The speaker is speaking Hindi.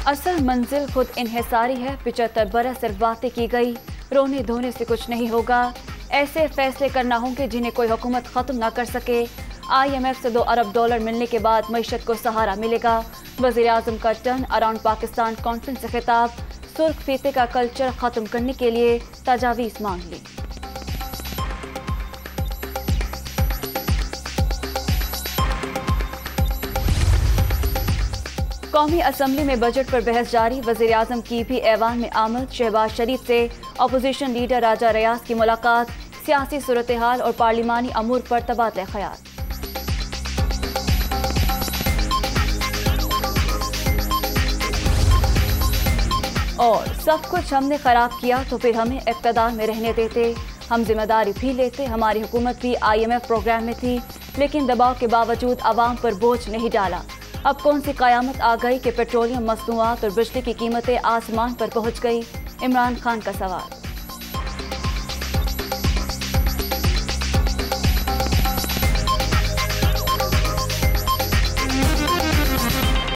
असल मंजिल खुद इन्हिसारी है। 75 बरस सिर्फ बातें की गई, रोने धोने से कुछ नहीं होगा। ऐसे फैसले करना होंगे जिन्हें कोई हुकूमत खत्म ना कर सके। IMF से $2 अरब मिलने के बाद मईशत को सहारा मिलेगा। वज़ीर आज़म का टर्न अराउंड पाकिस्तान कॉन्फ्रेंस से खिताब। सुर्ख फीते का कल्चर खत्म करने के लिए तजावीज़ मांग ली। कौमी असम्बली में बजट पर बहस जारी। वज़ीर आज़म की भी ऐवान में आमद। शहबाज शरीफ से अपोजिशन लीडर राजा रियाज की मुलाकात। सियासी सूरत हाल और पार्लिमानी अमूर पर तबादला ख्याल। और सब कुछ हमने खराब किया तो फिर हमें इक़्तिदार में रहने देते, हम जिम्मेदारी भी लेते। हमारी हुकूमत भी IMF प्रोग्राम में थी, लेकिन दबाव के बावजूद आवाम पर बोझ नहीं डाला। अब कौन सी क़यामत आ गई कि पेट्रोलियम मसनूआत और बिजली की कीमतें आसमान पर पहुंच गई? इमरान खान का सवाल।